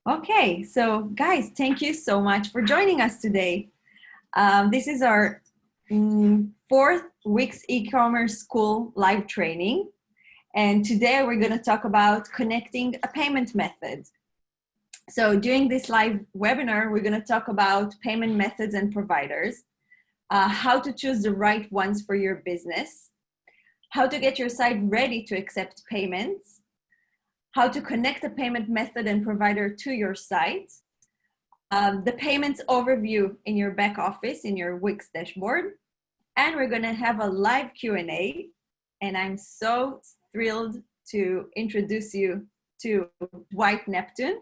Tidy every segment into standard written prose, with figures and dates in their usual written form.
Okay, so guys, thank you so much for joining us today. This is our fourth Wix e-commerce school live training. And today we're going to talk about connecting a payment method. So during this live webinar, we're going to talk about payment methods and providers, how to choose the right ones for your business, how to get your site ready to accept payments, how to connect a payment method and provider to your site, the payments overview in your back office, in your Wix dashboard, and we're going to have a live Q&A, and I'm so thrilled to introduce you to Dwight Neptune.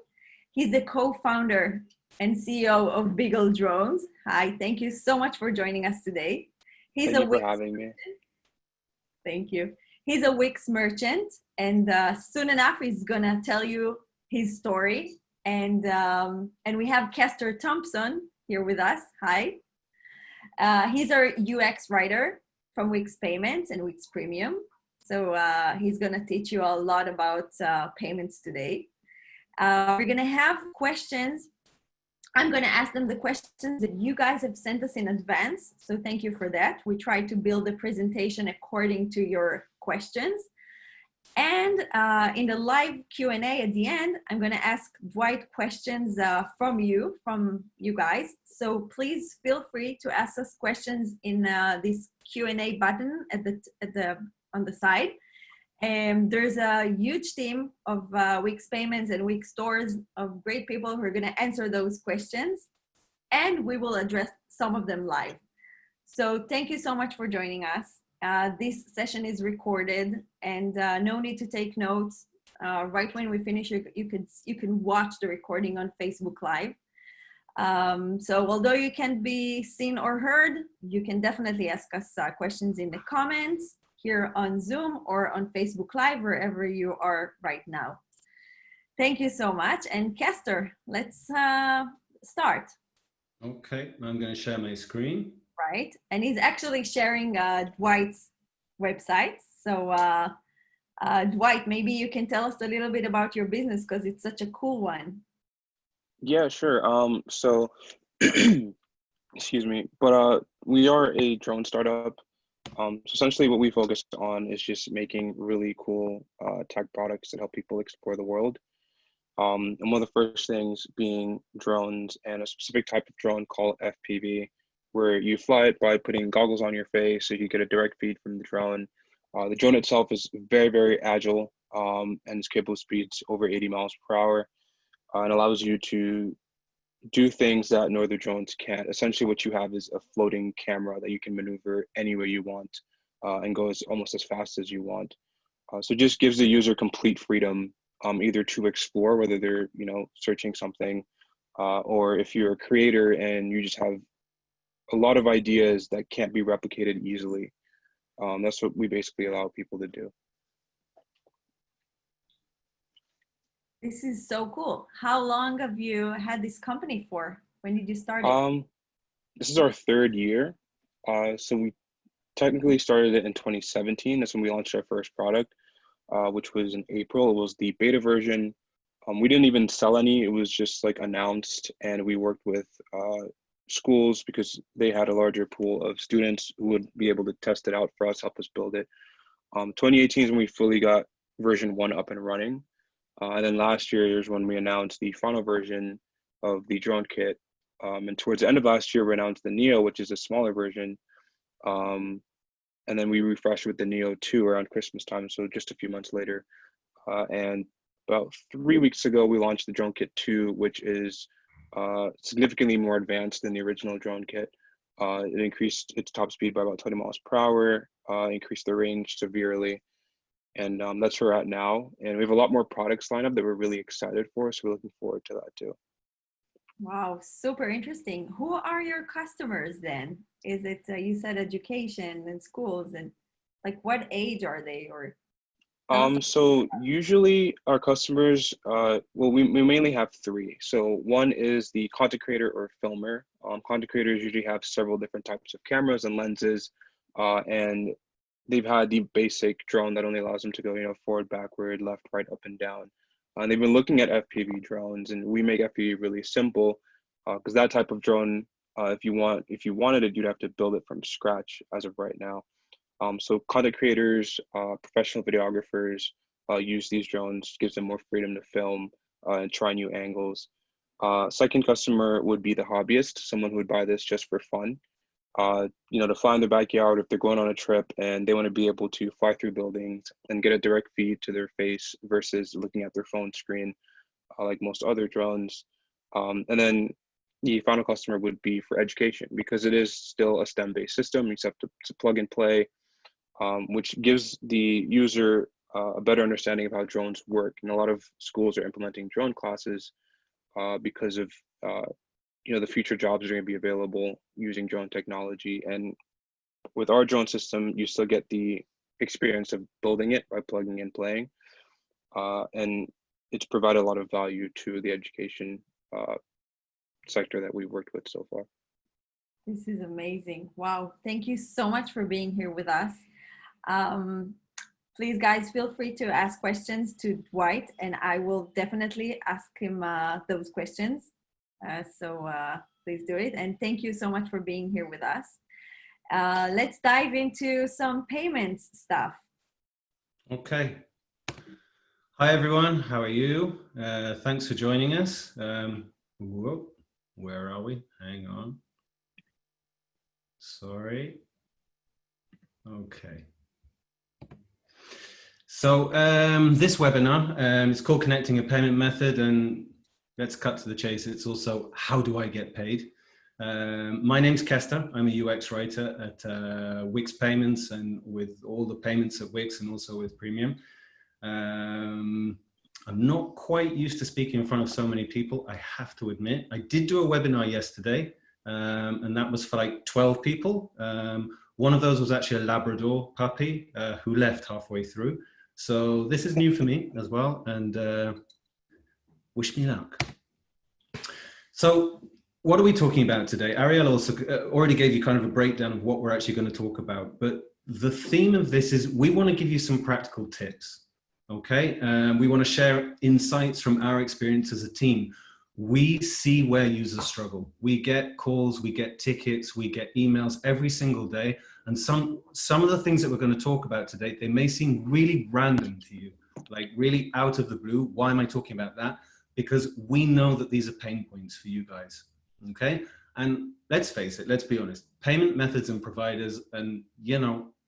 He's the co-founder and CEO of Beagle Drones. Hi, thank you so much for joining us today. Thank you for having me. Thank you. He's a Wix merchant, and soon enough he's gonna tell you his story. And we have Kester Thompson here with us. Hi. He's our UX writer from Wix Payments and Wix Premium. So he's gonna teach you a lot about payments today. We're gonna have questions. I'm going to ask them the questions that you guys have sent us in advance. So thank you for that. We try to build the presentation according to your questions. And in the live Q&A at the end, I'm going to ask Dwight questions from you guys. So please feel free to ask us questions in this Q&A button on the side. There's a huge team of Wix Payments and Wix stores of great people who are going to answer those questions, and we will address some of them live. So thank you so much for joining us. This session is recorded, and no need to take notes. Right when we finish, you can watch the recording on Facebook Live. So although you can't be seen or heard, you can definitely ask us questions in the comments here on Zoom or on Facebook Live, wherever you are right now. Thank you so much. And Kester, let's start. Okay, I'm going to share my screen. Right, and he's actually sharing Dwight's website. So Dwight, maybe you can tell us a little bit about your business because it's such a cool one. Yeah, sure. So, excuse me, but we are a drone startup. So essentially what we focus on is just making really cool tech products that help people explore the world. And one of the first things being drones, and a specific type of drone called FPV, where you fly it by putting goggles on your face so you get a direct feed from the drone. The drone itself is very, very agile and is capable of speeds over 80 miles per hour and allows you to do things that no other drones can't. Essentially what you have is a floating camera that you can maneuver anywhere you want and goes almost as fast as you want. So it just gives the user complete freedom either to explore, whether they're searching something or if you're a creator and you just have a lot of ideas that can't be replicated easily. That's what we basically allow people to do. This is so cool. How long have you had this company for? When did you start it? This is our third year. So we technically started it in 2017. That's when we launched our first product, which was in April. It was the beta version. We didn't even sell any. It was just like announced, and we worked with schools because they had a larger pool of students who would be able to test it out for us, help us build it. 2018 is when we fully got version 1 up and running. And then last year is when we announced the final version of the drone kit. And towards the end of last year, we announced the Neo, which is a smaller version. And then we refreshed with the Neo 2 around Christmas time, so just a few months later. And about 3 weeks ago, we launched the Drone Kit 2, which is significantly more advanced than the original drone kit. It increased its top speed by about 20 miles per hour, increased the range severely. And that's where we're at now. And we have a lot more products lined up that we're really excited for. So we're looking forward to that too. Wow, super interesting. Who are your customers then? Is it, you said education and schools, and like what age are they? Or so usually our customers, well, we mainly have 3. So one is the content creator or filmer. Content creators usually have several different types of cameras and lenses, and they've had the basic drone that only allows them to go, forward, backward, left, right, up, and down. And they've been looking at FPV drones, and we make FPV really simple because that type of drone, if you wanted it, you'd have to build it from scratch as of right now. So content creators, professional videographers use these drones, gives them more freedom to film and try new angles. Second customer would be the hobbyist, someone who would buy this just for fun. To fly in their backyard if they're going on a trip and they want to be able to fly through buildings and get a direct feed to their face versus looking at their phone screen, like most other drones. And then the final customer would be for education because it is still a STEM-based system. You just have to plug and play, which gives the user a better understanding of how drones work. And a lot of schools are implementing drone classes because of the future jobs are going to be available using drone technology. And with our drone system, you still get the experience of building it by plugging and playing. And it's provided a lot of value to the education sector that we've worked with so far. This is amazing. Wow. Thank you so much for being here with us. Please, guys, feel free to ask questions to Dwight, and I will definitely ask him those questions. So please do it. And thank you so much for being here with us. Let's dive into some payments stuff. Okay. Hi, everyone. How are you? Thanks for joining us. Whoa, where are we? Hang on. Sorry. Okay. So this webinar is called Connecting a Payment Method, and let's cut to the chase. It's also how do I get paid? My name's Kester. I'm a UX writer at Wix Payments and with all the payments at Wix and also with Premium. I'm not quite used to speaking in front of so many people, I have to admit. I did do a webinar yesterday and that was for like 12 people. One of those was actually a Labrador puppy who left halfway through. So this is new for me as well, and wish me luck. So what are we talking about today? Ariel also already gave you kind of a breakdown of what we're actually going to talk about, but the theme of this is we want to give you some practical tips, okay? We want to share insights from our experience as a team. We see where users struggle. We get calls, we get tickets, we get emails every single day. And some of the things that we're going to talk about today, they may seem really random to you, like really out of the blue. Why am I talking about that? Because we know that these are pain points for you guys, okay? And let's face it, let's be honest, payment methods and providers and,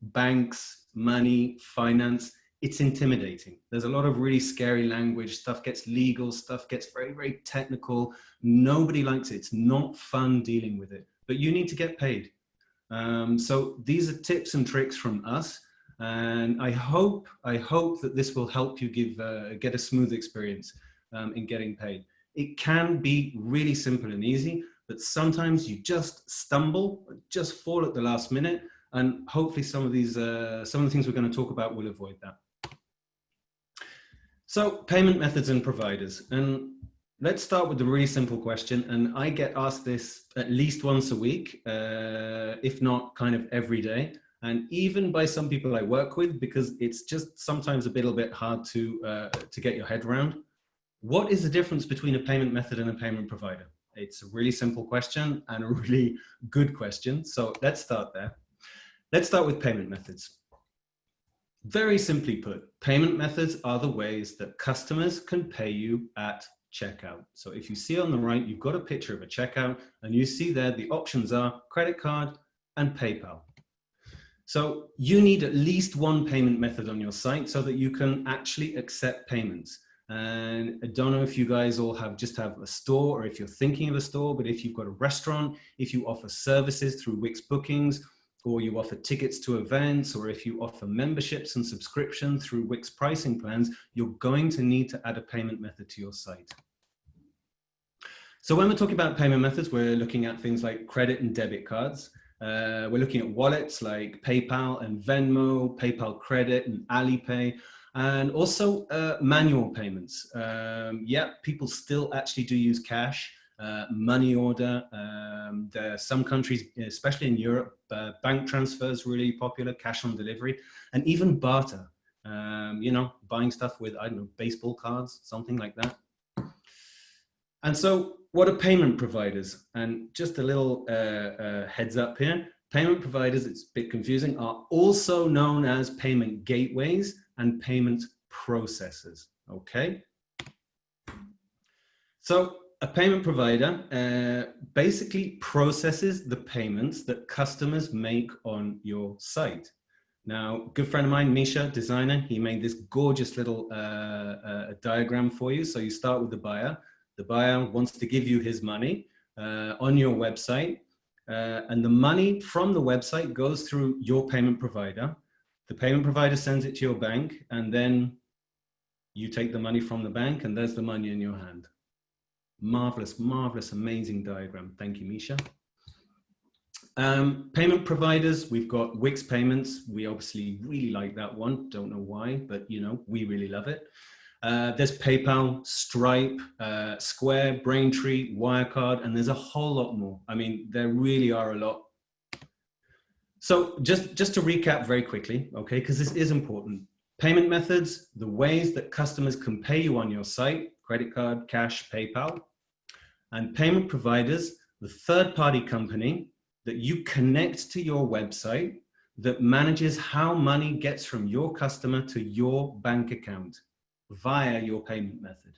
banks, money, finance, it's intimidating. There's a lot of really scary language, stuff gets legal, stuff gets very, very technical. Nobody likes it. It's not fun dealing with it, but you need to get paid. So these are tips and tricks from us. And I hope that this will help you get a smooth experience in getting paid. It can be really simple and easy, but sometimes you just stumble, just fall at the last minute. And hopefully some of the things we're going to talk about will avoid that. So payment methods and providers. And let's start with the really simple question. And I get asked this at least once a week, if not kind of every day. And even by some people I work with, because it's just sometimes a little bit hard to get your head around. What is the difference between a payment method and a payment provider? It's a really simple question and a really good question. So let's start there. Let's start with payment methods. Very simply put, payment methods are the ways that customers can pay you at checkout. So if you see on the right, you've got a picture of a checkout and you see there the options are credit card and PayPal. So you need at least one payment method on your site so that you can actually accept payments. And I don't know if you guys all just have a store or if you're thinking of a store, but if you've got a restaurant, if you offer services through Wix bookings, or you offer tickets to events, or if you offer memberships and subscription through Wix pricing plans, you're going to need to add a payment method to your site. So when we're talking about payment methods, we're looking at things like credit and debit cards. We're looking at wallets like PayPal and Venmo, PayPal Credit and Alipay, and also manual payments. Yeah, people still actually do use cash. Money order. There are some countries, especially in Europe, bank transfers really popular, cash on delivery, and even barter. You know, buying stuff with, I don't know, baseball cards, something like that. And so what are payment providers? And just a little heads up here, payment providers, it's a bit confusing, are also known as payment gateways and payment processors, okay? So a payment provider basically processes the payments that customers make on your site. Now, a good friend of mine, Misha, designer, he made this gorgeous little diagram for you. So you start with the buyer. The buyer wants to give you his money on your website. And the money from the website goes through your payment provider. The payment provider sends it to your bank, and then you take the money from the bank, and there's the money in your hand. Marvelous, marvelous, amazing diagram. Thank you, Misha. Payment providers, we've got Wix Payments. We obviously really like that one. Don't know why, but you know, we really love it. There's PayPal, Stripe, Square, Braintree, Wirecard, and there's a whole lot more. I mean, there really are a lot. So just to recap very quickly, okay, because this is important. Payment methods, the ways that customers can pay you on your site, credit card, cash, PayPal. And payment providers, the third-party company that you connect to your website that manages how money gets from your customer to your bank account via your payment method.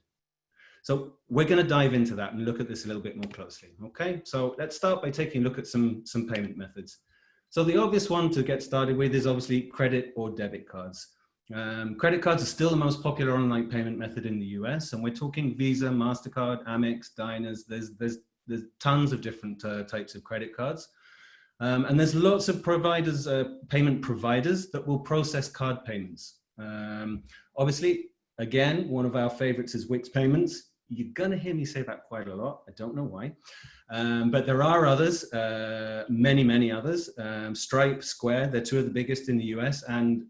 So we're going to dive into that and look at this a little bit more closely. Okay, so let's start by taking a look at some payment methods. So the obvious one to get started with is obviously credit or debit cards. Credit cards are still the most popular online payment method in the US, and we're talking Visa, MasterCard, Amex, Diners. There's tons of different types of credit cards. And there's lots of providers, payment providers that will process card payments. Obviously, again, one of our favorites is Wix Payments. You're gonna hear me say that quite a lot. I don't know why. But there are others, many others. Stripe, Square, they're two of the biggest in the US and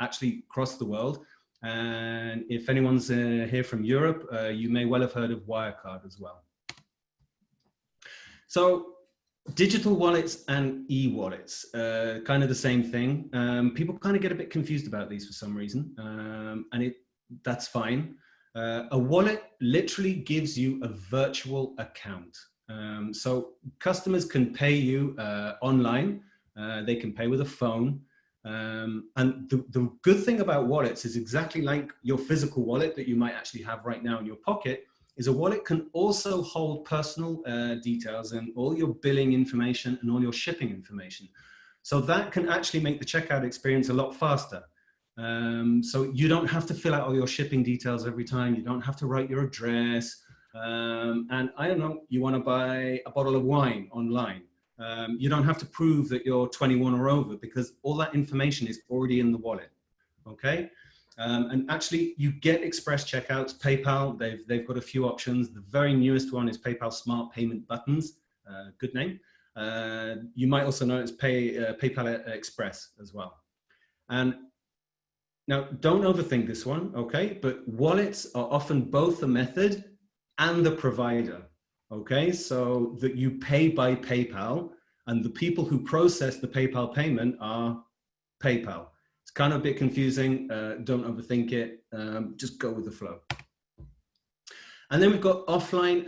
actually across the world. And if anyone's here from Europe, you may well have heard of Wirecard as well. So digital wallets and e-wallets, kind of the same thing. People kind of get a bit confused about these for some reason, and that's fine. A wallet literally gives you a virtual account. So customers can pay you online, they can pay with a phone. And the good thing about wallets is exactly like your physical wallet that you might actually have right now in your pocket, is a wallet can also hold personal details and all your billing information and all your shipping information. So that can actually make the checkout experience a lot faster. So you don't have to fill out all your shipping details every time. You don't have to write your address. And I don't know, you want to buy a bottle of wine online. You don't have to prove that you're 21 or over because all that information is already in the wallet, okay? And actually you get express checkouts. PayPal, they've got a few options. The very newest one is PayPal Smart Payment Buttons, good name. You might also know it's PayPal Express as well. And now don't overthink this one, okay? But wallets are often both the method and the provider. Okay, so that you pay by PayPal and the people who process the PayPal payment are PayPal. It's kind of a bit confusing. Don't overthink it. Just go with the flow. And then we've got offline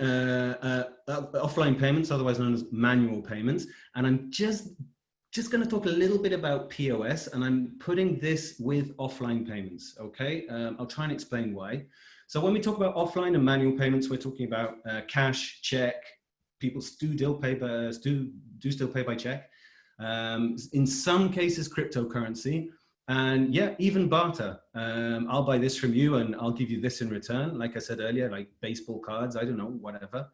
payments, otherwise known as manual payments. And I'm just going to talk a little bit about POS, and I'm putting this with offline payments. Okay, I'll try and explain why. So when we talk about offline and manual payments, we're talking about cash, check. People still pay by check. In some cases, cryptocurrency, and yeah, even barter. I'll buy this from you, and I'll give you this in return. Like I said earlier, like baseball cards. I don't know, whatever.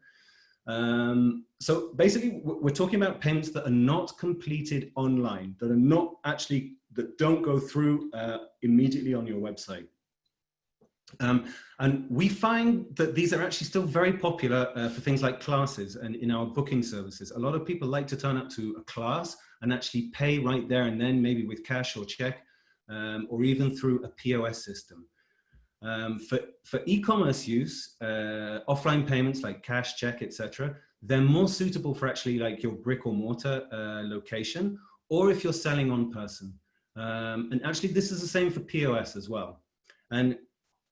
So basically, we're talking about payments that are not completed online, that don't go through immediately on your website. And we find that these are actually still very popular for things like classes and in our booking services. A lot of people like to turn up to a class and actually pay right there and then, maybe with cash or check, or even through a POS system. For e-commerce use, offline payments like cash, check, etc., they're more suitable for actually like your brick or mortar location, or if you're selling on person. And actually, this is the same for POS as well. And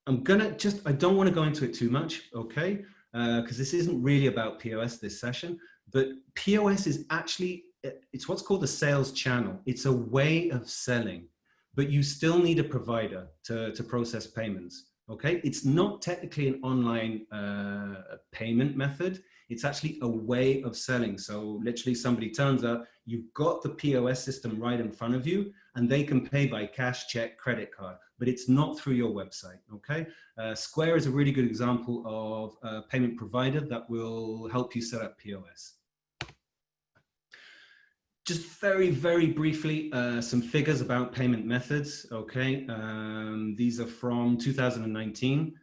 I don't want to go into it too much, okay? Because this isn't really about POS this session, but POS is actually, it's what's called a sales channel. It's a way of selling, but you still need a provider to process payments, okay? It's not technically an online payment method. It's actually a way of selling. So literally somebody turns up, you've got the POS system right in front of you, and they can pay by cash, check, credit card, but it's not through your website, okay? Square is a really good example of a payment provider that will help you set up POS. Just very, very briefly, some figures about payment methods, okay? These are from 2019,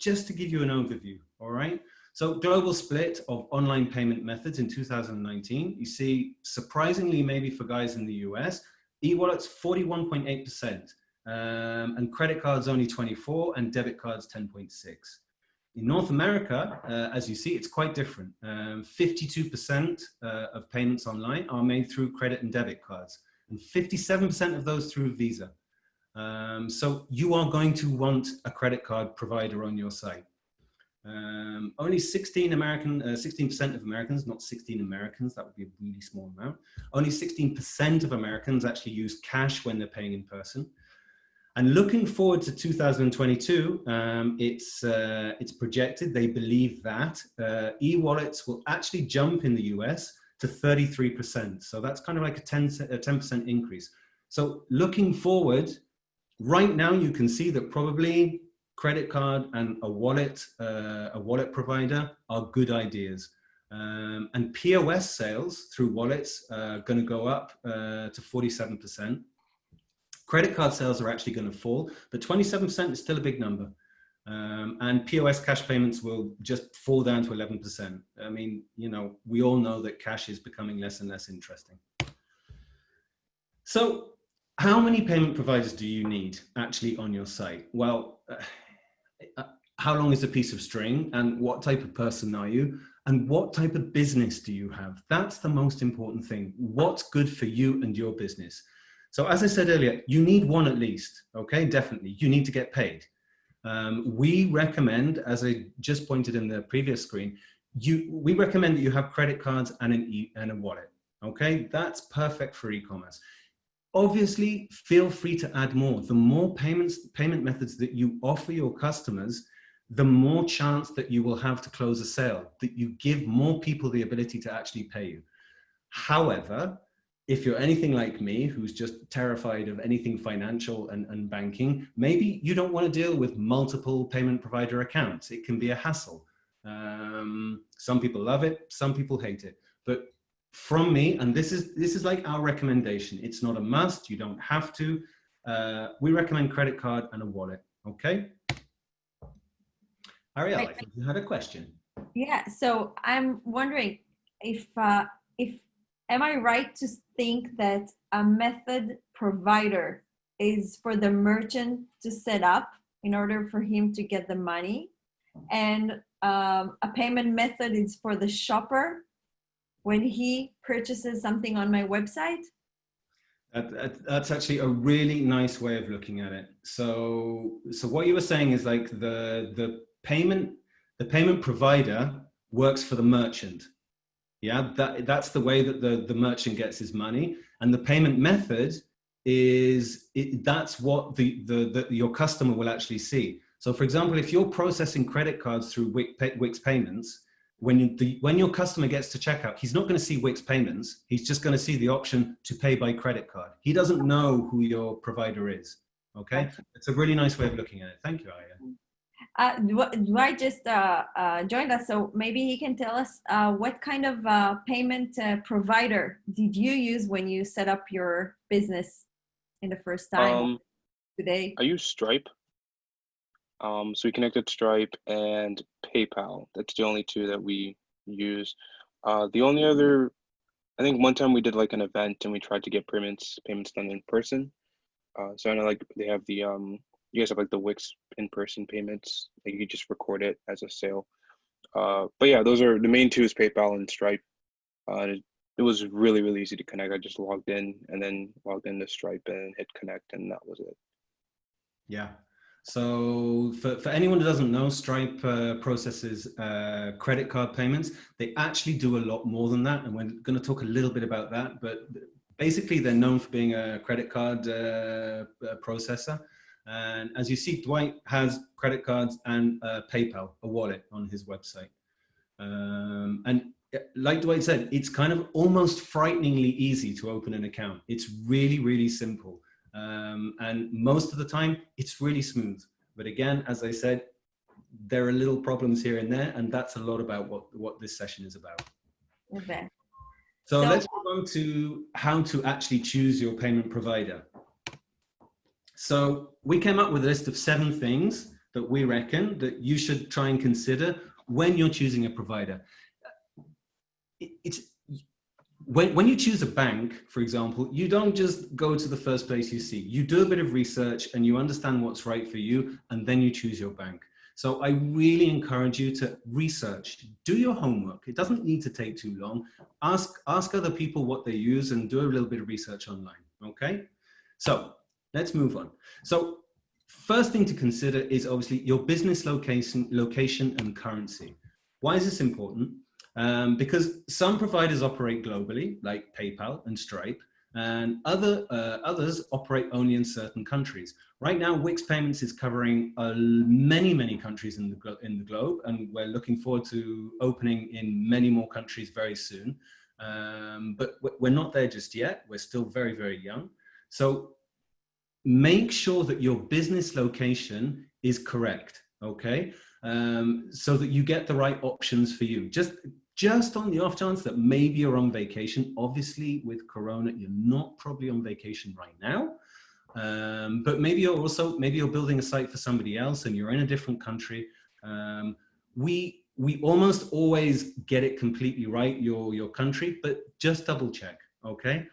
just to give you an overview, all right? So global split of online payment methods in 2019, you see, surprisingly, maybe for guys in the US, e-wallets 41.8%, and credit cards only 24, and debit cards 10.6. In North America, as you see, it's quite different. 52% of payments online are made through credit and debit cards, and 57% of those through Visa. So you are going to want a credit card provider on your site. Only 16% of Americans, not 16 Americans, that would be a really small amount. Only 16% of Americans actually use cash when they're paying in person. And looking forward to 2022, it's projected, they believe that e-wallets will actually jump in the US to 33%. So that's kind of like a 10% increase. So looking forward, right now you can see that probably credit card and a wallet provider are good ideas. And POS sales through wallets are going to go up to 47%. Credit card sales are actually going to fall, but 27% is still a big number. And POS cash payments will just fall down to 11%. I mean, you know, we all know that cash is becoming less and less interesting. So how many payment providers do you need actually on your site? Well, how long is a piece of string, and what type of person are you, and what type of business do you have? That's the most important thing. What's good for you and your business? So as I said earlier, you need one at least, okay? Definitely, you need to get paid. We recommend, as I just pointed in the previous screen, we recommend that you have credit cards and a wallet, okay? That's perfect for e-commerce. Obviously, feel free to add more. The more payment methods that you offer your customers, the more chance that you will have to close a sale, that you give more people the ability to actually pay you. However, if you're anything like me, who's just terrified of anything financial and banking, maybe you don't want to deal with multiple payment provider accounts. It can be a hassle. Some people love it, some people hate it. But from me, and this is like our recommendation, it's not a must, you don't have to. We recommend credit card and a wallet, okay? Ariel, I think you had a question. Yeah, so I'm wondering if am I right to think that a method provider is for the merchant to set up in order for him to get the money, and a payment method is for the shopper when he purchases something on my website? That's actually a really nice way of looking at it. So what you were saying is like the payment provider works for the merchant. Yeah, that's the way that the merchant gets his money, and the payment method that's what your customer will actually see. So, for example, if you're processing credit cards through Wix payments, when your customer gets to checkout, he's not going to see Wix payments. He's just going to see the option to pay by credit card. He doesn't know who your provider is. Okay, it's a really nice way of looking at it. Thank you, Aya. Do I just joined us, so maybe he can tell us what kind of payment provider did you use when you set up your business in the first time today? I use Stripe. So we connected Stripe and PayPal. That's the only two that we use. The only other, I think one time we did like an event and we tried to get payments done in person. So I know like they have the you guys have like the Wix in-person payments. Like you just record it as a sale. But yeah, those are the main two is PayPal and Stripe. it was really, really easy to connect. I just logged in and then logged into Stripe and hit connect, and that was it. Yeah. So for anyone who doesn't know, Stripe processes credit card payments. They actually do a lot more than that, and we're going to talk a little bit about that. But basically, they're known for being a credit card processor. And as you see, Dwight has credit cards and PayPal, a wallet on his website. And like Dwight said, it's kind of almost frighteningly easy to open an account. It's really, really simple. And most of the time, it's really smooth. But again, as I said, there are little problems here and there, and that's a lot about what this session is about. Okay. So let's move on to how to actually choose your payment provider. So we came up with a list of 7 things that we reckon that you should try and consider when you're choosing a provider. When you choose a bank, for example, you don't just go to the first place you see. You do a bit of research and you understand what's right for you, and then you choose your bank. So I really encourage you to research, do your homework. It doesn't need to take too long. Ask other people what they use and do a little bit of research online, okay? So let's move on. So first thing to consider is obviously your business location and currency. Why is this important? Because some providers operate globally, like PayPal and Stripe, and others operate only in certain countries. Right now, Wix Payments is covering many countries in the globe, and we're looking forward to opening in many more countries very soon. But we're not there just yet. We're still very, very young. So make sure that your business location is correct, okay? So that you get the right options for you. Just on the off chance that maybe you're on vacation. Obviously, with Corona, you're not probably on vacation right now. But maybe you're building a site for somebody else and you're in a different country. We almost always get it completely right, your country, but just double check, okay?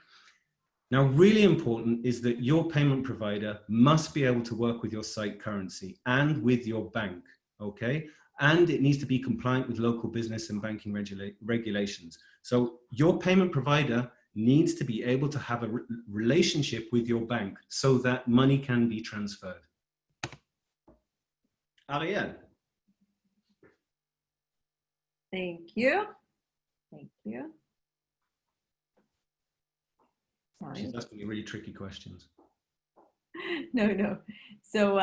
Now, really important is that your payment provider must be able to work with your site currency and with your bank, okay? And it needs to be compliant with local business and banking regulations. So your payment provider needs to be able to have a relationship with your bank so that money can be transferred. Ariel. Thank you. Thank you. Sorry. She's asking me really tricky questions. No. So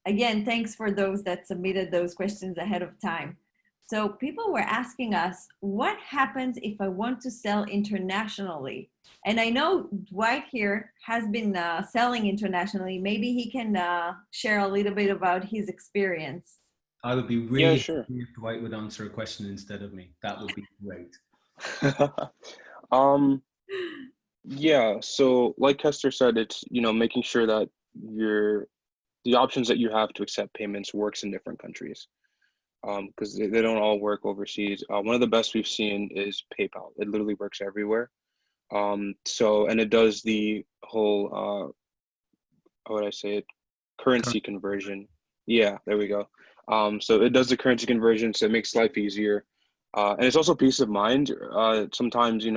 again, thanks for those that submitted those questions ahead of time. So people were asking us, what happens if I want to sell internationally? And I know Dwight here has been selling internationally. Maybe he can share a little bit about his experience. I would be really sure. happy if Dwight would answer a question instead of me. That would be great. Yeah, so like Kester said, it's, making sure that the options that you have to accept payments works in different countries, because they don't all work overseas. One of the best we've seen is PayPal. It literally works everywhere. And it does the whole, how would I say it, currency conversion. Yeah, there we go. So it does the currency conversion, so it makes life easier. And it's also peace of mind. Sometimes,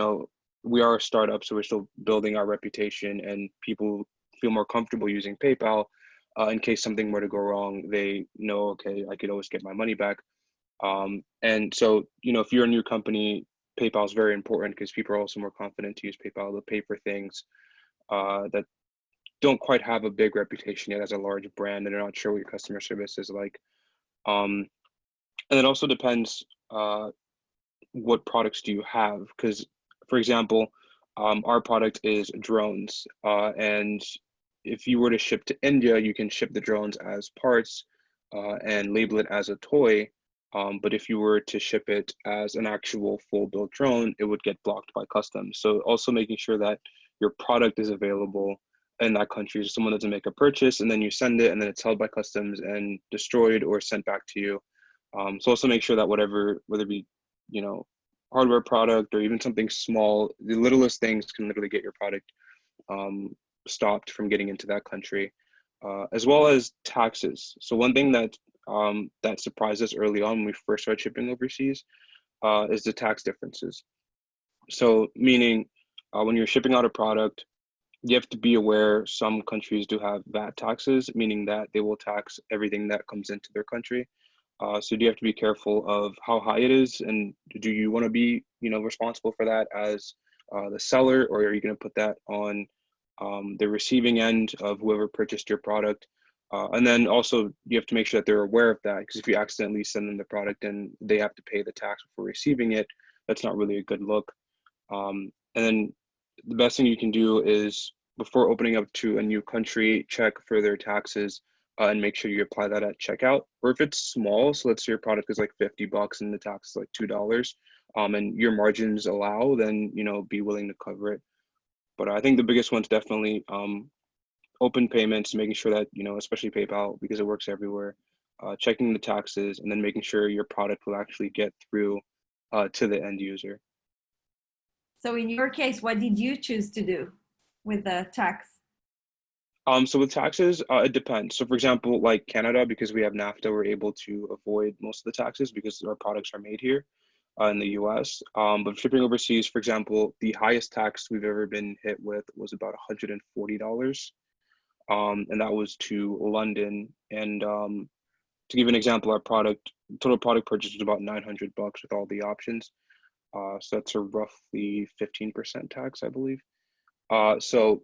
we are a startup, so we're still building our reputation, and people feel more comfortable using PayPal. In case something were to go wrong, they know, okay, I could always get my money back. And so, if you're a new company, PayPal is very important because people are also more confident to use PayPal to pay for things that don't quite have a big reputation yet as a large brand, and they're not sure what your customer service is like. And it also depends what products do you have, because, for example, our product is drones, and if you were to ship to India, you can ship the drones as parts and label it as a toy. But if you were to ship it as an actual full-built drone, it would get blocked by customs. So also making sure that your product is available in that country. So someone doesn't make a purchase and then you send it and then it's held by customs and destroyed or sent back to you. So also make sure that whether it be, hardware product or even something small, the littlest things can literally get your product stopped from getting into that country, as well as taxes. So one thing that surprised us early on when we first started shipping overseas is the tax differences. So meaning when you're shipping out a product, you have to be aware some countries do have VAT taxes, meaning that they will tax everything that comes into their country. So you have to be careful of how high it is, and do you want to be, responsible for that as the seller, or are you going to put that on the receiving end of whoever purchased your product? And then also you have to make sure that they're aware of that, because if you accidentally send them the product and they have to pay the tax before receiving it, that's not really a good look. And then the best thing you can do is, before opening up to a new country, check for their taxes and make sure you apply that at checkout. Or if it's small, so let's say your product is like $50 and the tax is like $2, and your margins allow, then be willing to cover it. But I think the biggest one's definitely open payments, making sure that especially PayPal, because it works everywhere, checking the taxes, and then making sure your product will actually get through to the end user. So in your case, what did you choose to do with the tax? So with taxes, it depends. So for example, like Canada, because we have NAFTA, we're able to avoid most of the taxes because our products are made here in the US. But shipping overseas, for example, the highest tax we've ever been hit with was about $140. And that was to London. And to give an example, our total product purchase was about $900 with all the options. So that's a roughly 15% tax, I believe. So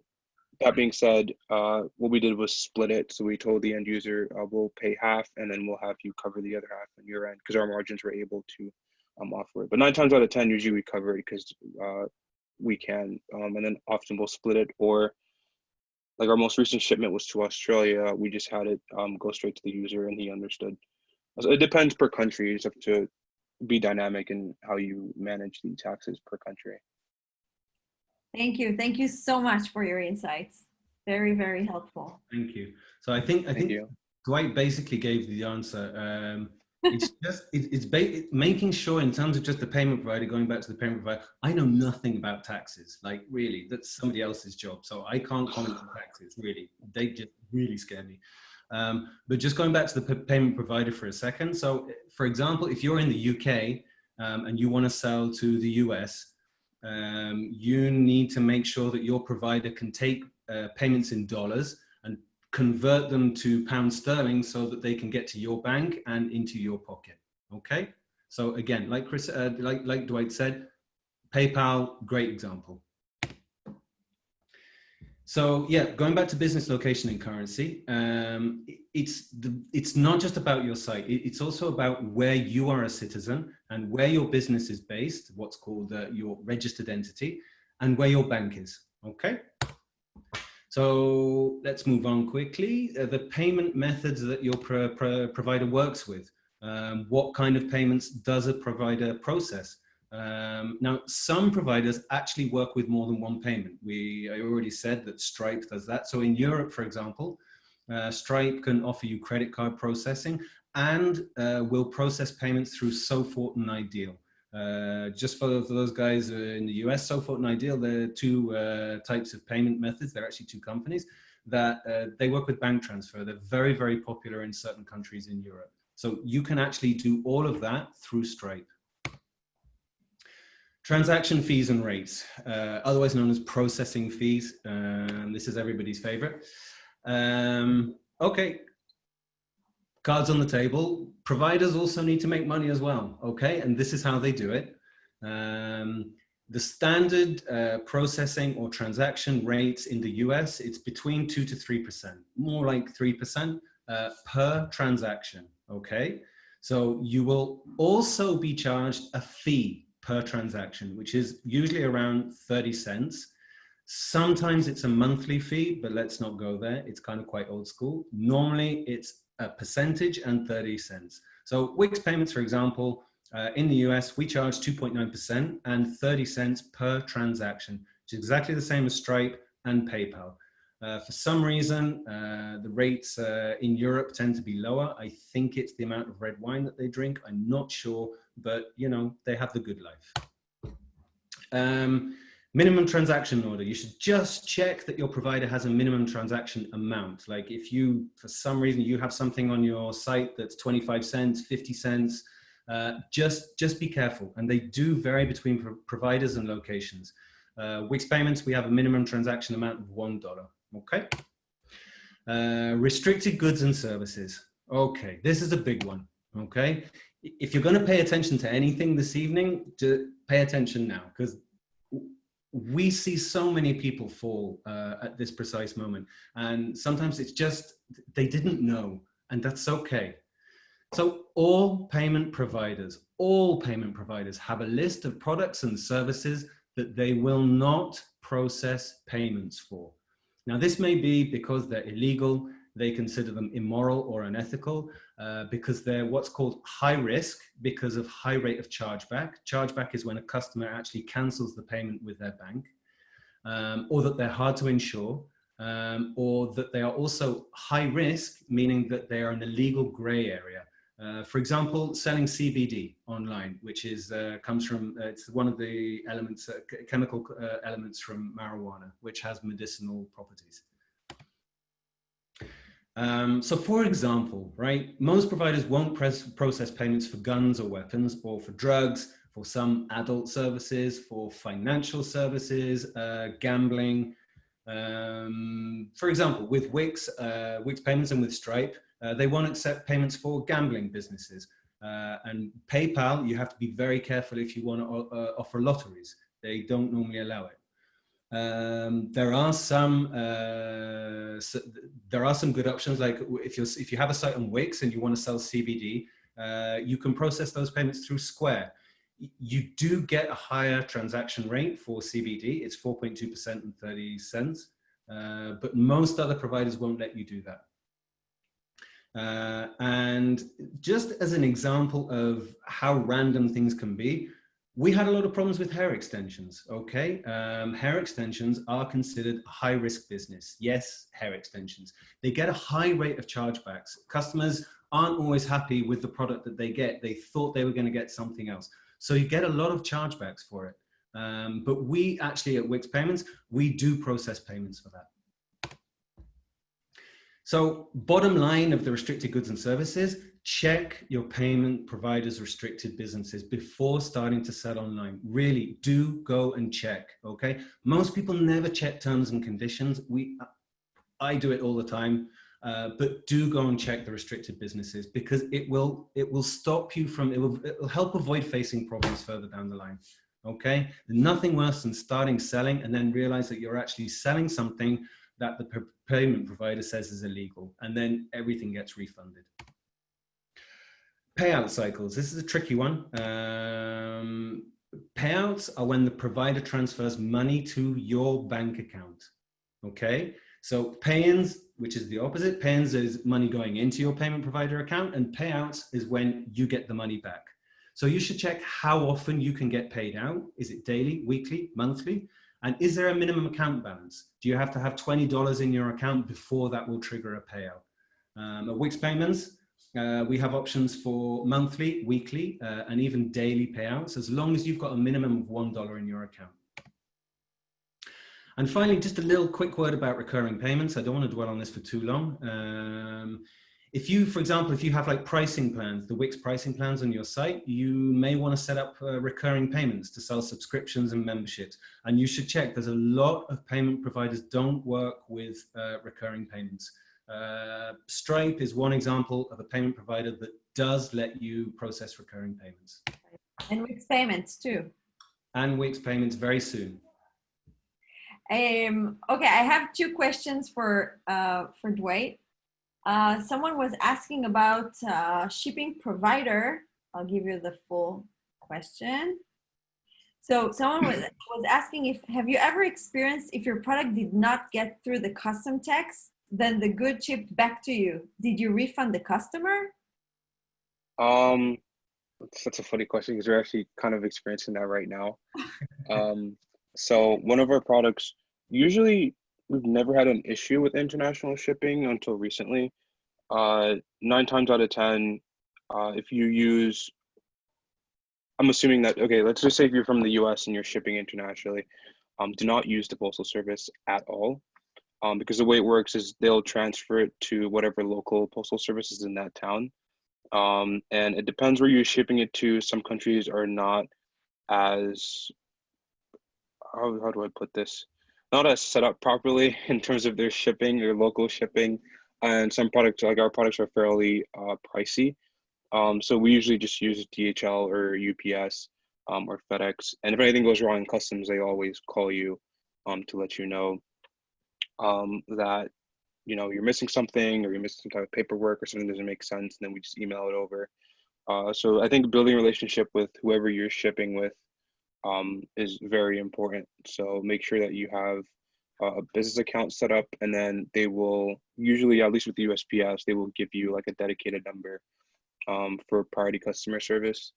that being said, what we did was split it. So we told the end user, we'll pay half, and then we'll have you cover the other half on your end, because our margins were able to offer it. But 9 times out of 10, usually we cover it because we can. And then often we'll split it, or like our most recent shipment was to Australia. We just had it go straight to the user, and he understood. So it depends per country. You just have to be dynamic in how you manage the taxes per country. Thank you. Thank you so much for your insights. Very, very helpful. Thank you. So I think Dwight basically gave the answer. It's just making sure, in terms of just the payment provider, going back to the payment provider, I know nothing about taxes. Like, really, that's somebody else's job. So I can't comment on taxes, really. They just really scare me. But just going back to the payment provider for a second. So for example, if you're in the UK and you want to sell to the US, you need to make sure that your provider can take payments in dollars and convert them to pound sterling so that they can get to your bank and into your pocket. Okay. So again, like Chris, like Dwight said, PayPal, great example. So yeah, going back to business location and currency, it's not just about your site. It's also about where you are a citizen and where your business is based, what's called your registered entity, and where your bank is. Okay. So let's move on quickly. The payment methods that your provider works with. What kind of payments does a provider process? Now, some providers actually work with more than one payment. I already said that Stripe does that. So in Europe, for example, Stripe can offer you credit card processing and will process payments through SoFort and Ideal. Just for those guys in the US, SoFort and Ideal, they're two types of payment methods. They're actually two companies that they work with bank transfer. They're very, very popular in certain countries in Europe. So you can actually do all of that through Stripe. Transaction fees and rates, otherwise known as processing fees. This is everybody's favorite. Okay, cards on the table. Providers also need to make money as well, okay? And this is how they do it. The standard processing or transaction rates in the US, it's between 2 to 3%, more like 3% per transaction, okay? So you will also be charged a fee per transaction, which is usually around 30 cents. Sometimes it's a monthly fee, but let's not go there. It's kind of quite old school. Normally it's a percentage and 30 cents. So Wix payments, for example, in the US, we charge 2.9% and 30 cents per transaction, which is exactly the same as Stripe and PayPal. For some reason, the rates in Europe tend to be lower. I think it's the amount of red wine that they drink. I'm not sure, but they have the good life. Minimum transaction order. You should just check that your provider has a minimum transaction amount. Like if you, for some reason, you have something on your site that's 25 cents, 50 cents, Just be careful, and they do vary between providers and locations. Wix Payments, we have a minimum transaction amount of $1. Okay. Restricted goods and services. Okay, this is a big one. Okay, if you're going to pay attention to anything this evening, pay attention now, because we see so many people fall at this precise moment, and sometimes it's just they didn't know, and that's okay. So all payment providers have a list of products and services that they will not process payments for. Now, this may be because they're illegal, they consider them immoral or unethical, because they're what's called high risk because of high rate of chargeback. Chargeback is when a customer actually cancels the payment with their bank, or that they're hard to insure, or that they are also high risk, meaning that they are in a legal gray area. For example, selling CBD online, which is comes from it's one of the elements, chemical elements from marijuana, which has medicinal properties. So, for example, right, most providers won't process payments for guns or weapons, or for drugs, for some adult services, for financial services, gambling. For example, with Wix Payments and with Stripe, they won't accept payments for gambling businesses. And PayPal, you have to be very careful if you want to offer lotteries. They don't normally allow it. There are some good options, like if you have a site on Wix and you want to sell CBD, you can process those payments through Square. You do get a higher transaction rate for CBD. It's 4.2% and 30 cents, but most other providers won't let you do that. And just as an example of how random things can be, we had a lot of problems with hair extensions, okay? Hair extensions are considered a high-risk business. Yes, hair extensions. They get a high rate of chargebacks. Customers aren't always happy with the product that they get. They thought they were going to get something else. So you get a lot of chargebacks for it. But we actually, at Wix Payments, we do process payments for that. So bottom line of the restricted goods and services, check your payment provider's restricted businesses before starting to sell online. Really do go and check, okay? Most people never check terms and conditions. I do it all the time, but do go and check the restricted businesses, because it will stop you from, it will help avoid facing problems further down the line, okay? Nothing worse than starting selling and then realize that you're actually selling something that the payment provider says is illegal, and then everything gets refunded. Payout cycles. This is a tricky one. Payouts are when the provider transfers money to your bank account. Okay, so pay-ins, which is the opposite. Pay-ins is money going into your payment provider account, and payouts is when you get the money back. So you should check how often you can get paid out. Is it daily, weekly, monthly? And is there a minimum account balance? Do you have to have $20 in your account before that will trigger a payout? At Wix Payments, we have options for monthly, weekly, and even daily payouts, as long as you've got a minimum of $1 in your account. And finally, just a little quick word about recurring payments. I don't want to dwell on this for too long. If you, for example, if you have like pricing plans, the Wix pricing plans on your site, you may want to set up recurring payments to sell subscriptions and memberships. And you should check, there's a lot of payment providers don't work with recurring payments. Stripe is one example of a payment provider that does let you process recurring payments. And Wix Payments too. And Wix Payments very soon. Okay, I have two questions for Dwight. Someone was asking about shipping provider. I'll give you the full question. So someone was asking have you ever experienced if your product did not get through the custom tax, then the good shipped back to you? Did you refund the customer? That's a funny question, because we're actually kind of experiencing that right now. So one of our products, usually we've never had an issue with international shipping until recently. 9 times out of 10, if you use, I'm assuming that, okay, let's just say if you're from the US and you're shipping internationally, do not use the postal service at all. Because the way it works is they'll transfer it to whatever local postal service is in that town. And it depends where you're shipping it to. Some countries are not as, how do I put this? Not as set up properly in terms of their shipping or local shipping. And some products, like our products, are fairly pricey. So we usually just use DHL or UPS or FedEx. And if anything goes wrong in customs, they always call you to let you know that you're missing something, or you're missing some type of paperwork, or something doesn't make sense, and then we just email it over. So I think building a relationship with whoever you're shipping with is very important. So make sure that you have a business account set up, and then they will usually, at least with the USPS, they will give you like a dedicated number for priority customer service.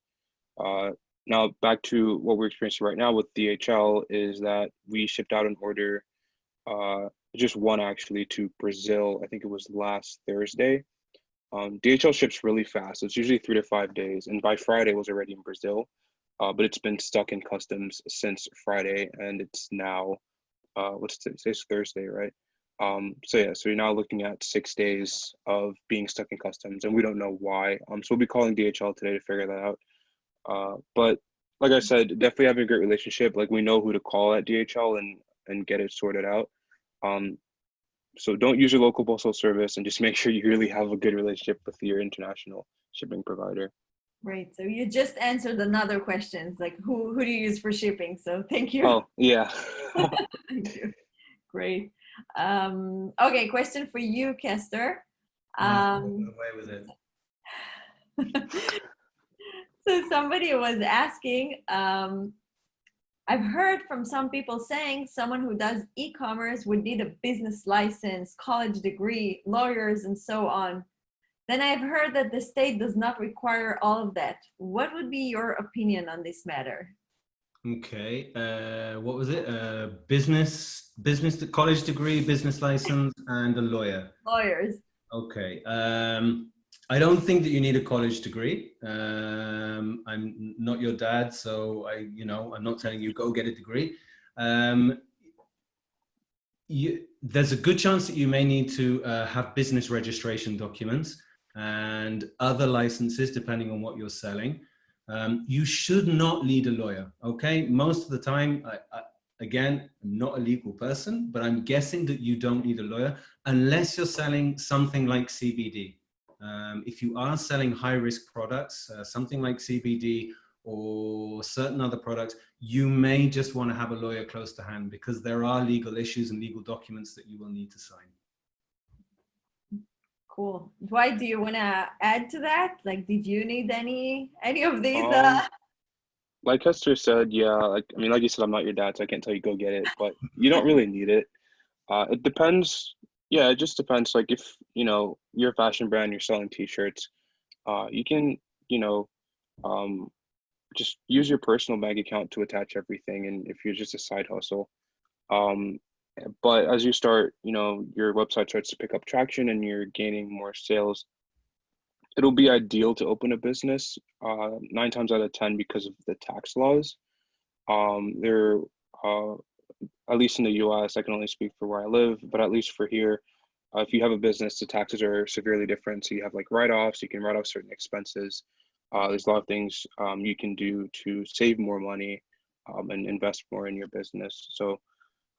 Now back to what we're experiencing right now with DHL is that we shipped out an order, just one actually, to Brazil. I think it was last Thursday. DHL ships really fast. It's usually 3 to 5 days, and by Friday it was already in Brazil. But it's been stuck in customs since Friday, and it's now it's Thursday, right? So yeah, so you're now looking at 6 days of being stuck in customs, and we don't know why. So we'll be calling DHL today to figure that out. But like I said, definitely having a great relationship. Like, we know who to call at DHL and get it sorted out. So don't use your local postal service, and just make sure you really have a good relationship with your international shipping provider. Great. So you just answered another question. It's like, who do you use for shipping? So thank you. Oh, yeah. Thank you. Great. Okay, question for you, Kester. Away with it. So somebody was asking, I've heard from some people saying someone who does e-commerce would need a business license, college degree, lawyers, and so on. Then I've heard that the state does not require all of that. What would be your opinion on this matter? Okay, what was it? Business, college degree, business license, and a lawyer. Lawyers. Okay. I don't think that you need a college degree. I'm not your dad, so I'm not telling you go get a degree. There's a good chance that you may need to have business registration documents and other licenses depending on what you're selling. You should not need a lawyer, okay? Most of the time, again, I'm not a legal person, but I'm guessing that you don't need a lawyer unless you're selling something like CBD. If you are selling high-risk products, something like CBD or certain other products, you may just want to have a lawyer close to hand, because there are legal issues and legal documents that you will need to sign. Cool. Dwight, do you want to add to that? Like, did you need any of these? Like Hester said, yeah, like you said, I'm not your dad, so I can't tell you go get it, but you don't really need it. It depends. Yeah, it just depends. Like, if you're a fashion brand, you're selling t-shirts, you can just use your personal bank account to attach everything, and if you're just a side hustle. But as you start, your website starts to pick up traction and you're gaining more sales, it'll be ideal to open a business 9 times out of 10, because of the tax laws. They're at least in the US, I can only speak for where I live, but at least for here, if you have a business, the taxes are severely different. So you have like write-offs, you can write off certain expenses. There's a lot of things you can do to save more money and invest more in your business. So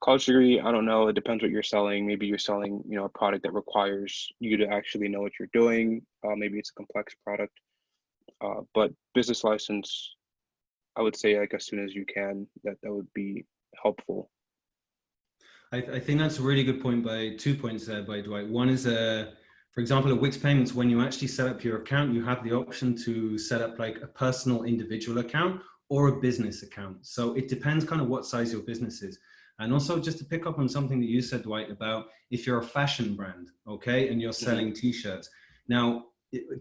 college degree, I don't know. It depends what you're selling. Maybe you're selling, a product that requires you to actually know what you're doing. Maybe it's a complex product. But business license, I would say, like, as soon as you can, that would be helpful. I think that's a really good point, by 2 points there by Dwight. One is, for example, at Wix Payments, when you actually set up your account, you have the option to set up like a personal individual account or a business account. So it depends kind of what size your business is. And also, just to pick up on something that you said, Dwight, about if you're a fashion brand, okay, and you're selling t-shirts. Now,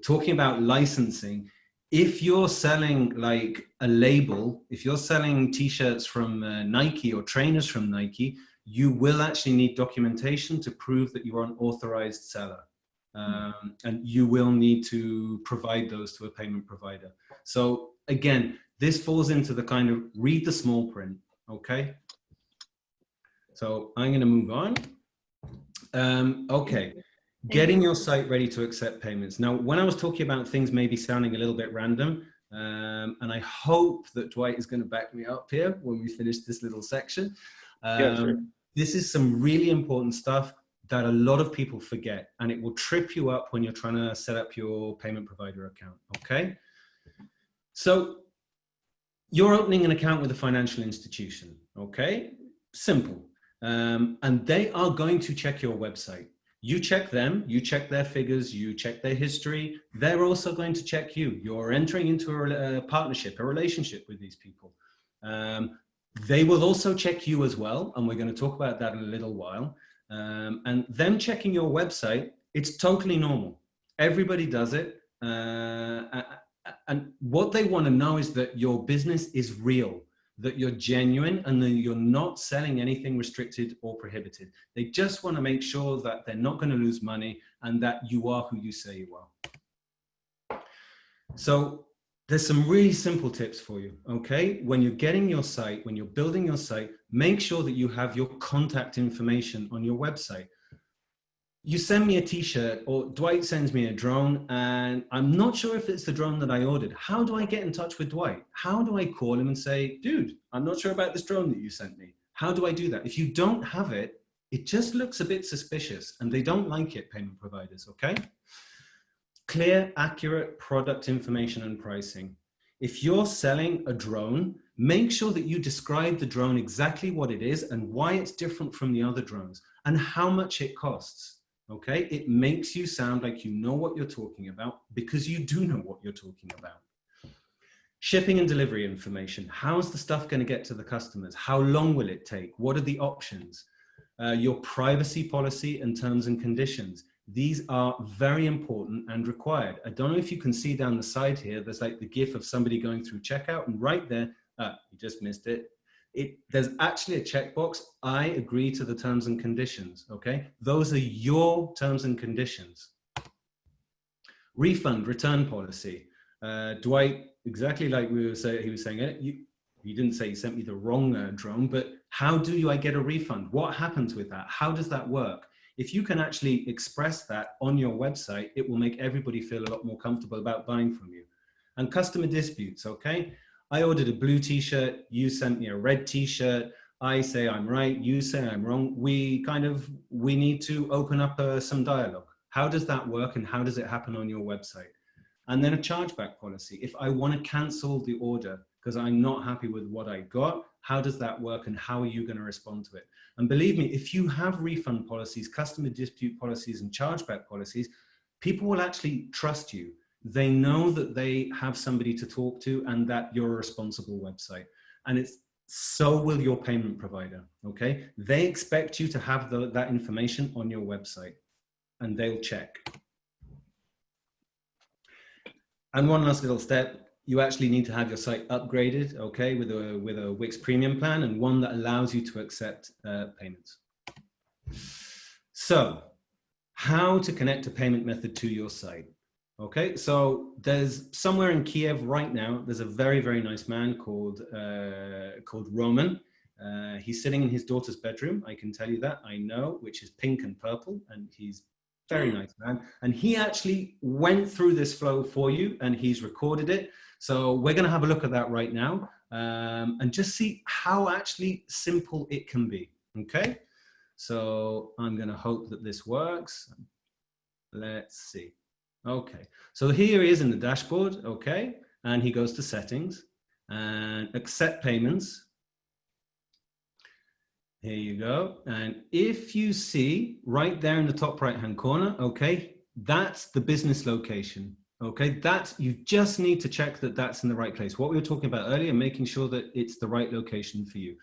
talking about licensing, if you're selling like a label, if you're selling t-shirts from Nike or trainers from Nike, you will actually need documentation to prove that you're an authorized seller. And you will need to provide those to a payment provider. So again, this falls into the kind of read the small print, okay? So I'm going to move on. Okay. Getting your site ready to accept payments. Now, when I was talking about things maybe sounding a little bit random, and I hope that Dwight is going to back me up here when we finish this little section. Yeah, sure. This is some really important stuff that a lot of people forget, and it will trip you up when you're trying to set up your payment provider account, okay? So you're opening an account with a financial institution, okay? Simple. And they are going to check your website. You check them, you check their figures, you check their history. They're also going to check you. You're entering into a partnership, a relationship with these people. They will also check you as well, and we're going to talk about that in a little while. And them checking your website, it's totally normal. Everybody does it. And what they want to know is that your business is real, that you're genuine, and that you're not selling anything restricted or prohibited. They just want to make sure that they're not going to lose money and that you are who you say you are. So there's some really simple tips for you, okay? When you're getting your site, when you're building your site, make sure that you have your contact information on your website. You send me a t-shirt, or Dwight sends me a drone, and I'm not sure if it's the drone that I ordered. How do I get in touch with Dwight? How do I call him and say, dude, I'm not sure about this drone that you sent me? How do I do that? If you don't have it, it just looks a bit suspicious, and they don't like it, payment providers, okay? Clear, accurate product information and pricing. If you're selling a drone, make sure that you describe the drone exactly what it is and why it's different from the other drones and how much it costs. Okay, it makes you sound like you know what you're talking about, because you do know what you're talking about. Shipping and delivery information. How's the stuff going to get to the customers? How long will it take? What are the options? Your privacy policy and terms and conditions. These are very important and required. I don't know if you can see down the side here, there's like the GIF of somebody going through checkout, and right there, you just missed it. There's actually a checkbox. I agree to the terms and conditions, okay? Those are your terms and conditions. Refund, return policy. Dwight, exactly like he was saying it, you didn't say you sent me the wrong drone, but how do I get a refund? What happens with that? How does that work? If you can actually express that on your website, it will make everybody feel a lot more comfortable about buying from you. And customer disputes, okay? I ordered a blue t-shirt, you sent me a red t-shirt, I say I'm right, you say I'm wrong. We need to open up some dialogue. How does that work, and how does it happen on your website? And then a chargeback policy. If I want to cancel the order because I'm not happy with what I got, how does that work, and how are you going to respond to it? And believe me, if you have refund policies, customer dispute policies, and chargeback policies, people will actually trust you. They know that they have somebody to talk to and that you're a responsible website. And so will your payment provider, okay? They expect you to have that information on your website, and they'll check. And one last little step, you actually need to have your site upgraded, okay, with a Wix premium plan, and one that allows you to accept payments. So, how to connect a payment method to your site? Okay, so there's somewhere in Kiev right now, there's a very, very nice man called Roman. He's sitting in his daughter's bedroom, I can tell you that, I know, which is pink and purple, and he's very nice man. And he actually went through this flow for you, and he's recorded it. So we're going to have a look at that right now, and just see how actually simple it can be. Okay, so I'm going to hope that this works. Let's see. Okay, so here he is in the dashboard, okay, and he goes to settings and accept payments. Here you go. And if you see right there in the top right-hand corner, okay, that's the business location. Okay, you just need to check that that's in the right place. What we were talking about earlier, making sure that it's the right location for you.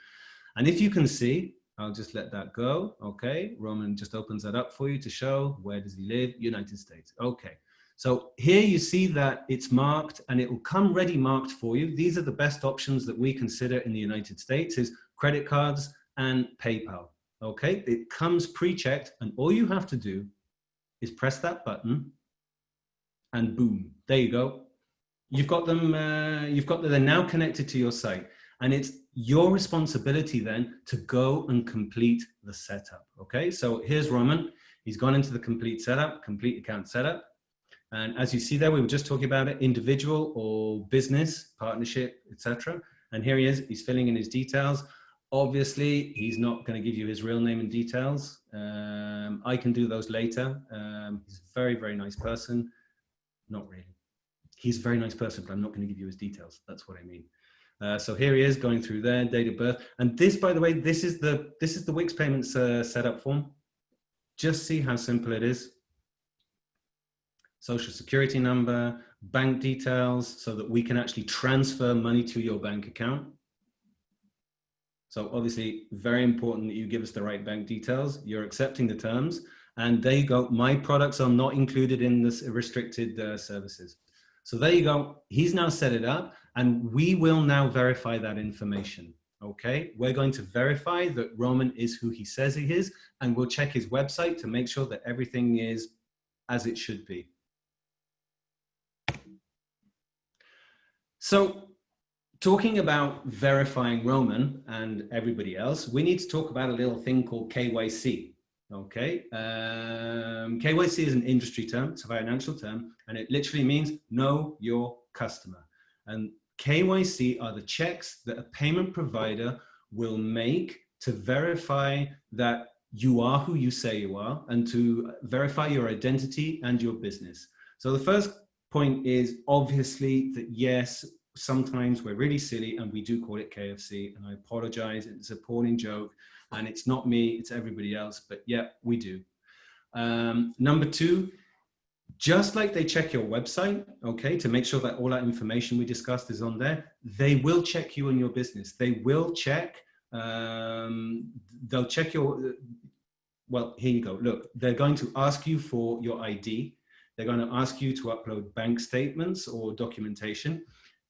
And if you can see, I'll just let that go. Okay, Roman just opens that up for you to show where does he live, United States. Okay, so here you see that it's marked, and it will come ready marked for you. These are the best options that we consider in the United States is credit cards and PayPal. Okay, it comes pre-checked, and all you have to do is press that button, and boom, there you go. You've got them. They're now connected to your site, and it's your responsibility then to go and complete the setup. Okay, so here's Roman. He's gone into the complete setup, complete account setup. And as you see there, we were just talking about it, individual or business, partnership, etc. And here he is, he's filling in his details. Obviously, he's not going to give you his real name and details. I can do those later. He's a very, very nice person. Not really. He's a very nice person, but I'm not going to give you his details. That's what I mean. So here he is going through there, date of birth. And this, by the way, this is the Wix Payments setup form. Just see how simple it is. Social security number, bank details, so that we can actually transfer money to your bank account. So obviously, very important that you give us the right bank details. You're accepting the terms, and there you go. My products are not included in this restricted services. So there you go. He's now set it up, and we will now verify that information. Okay, we're going to verify that Roman is who he says he is, and we'll check his website to make sure that everything is as it should be. So talking about verifying Roman and everybody else, we need to talk about a little thing called KYC. Okay, KYC is an industry term, it's a financial term, and it literally means know your customer. And KYC are the checks that a payment provider will make to verify that you are who you say you are, and to verify your identity and your business. So the first point is obviously that yes, sometimes we're really silly and we do call it KFC, and I apologize, it's a appalling joke, and it's not me, it's everybody else, but yeah, we do. Number two, just like they check your website, okay, to make sure that all that information we discussed is on there, they will check you and your business. They will check, they'll check your, well, here you go. Look, they're going to ask you for your ID. They're going to ask you to upload bank statements or documentation.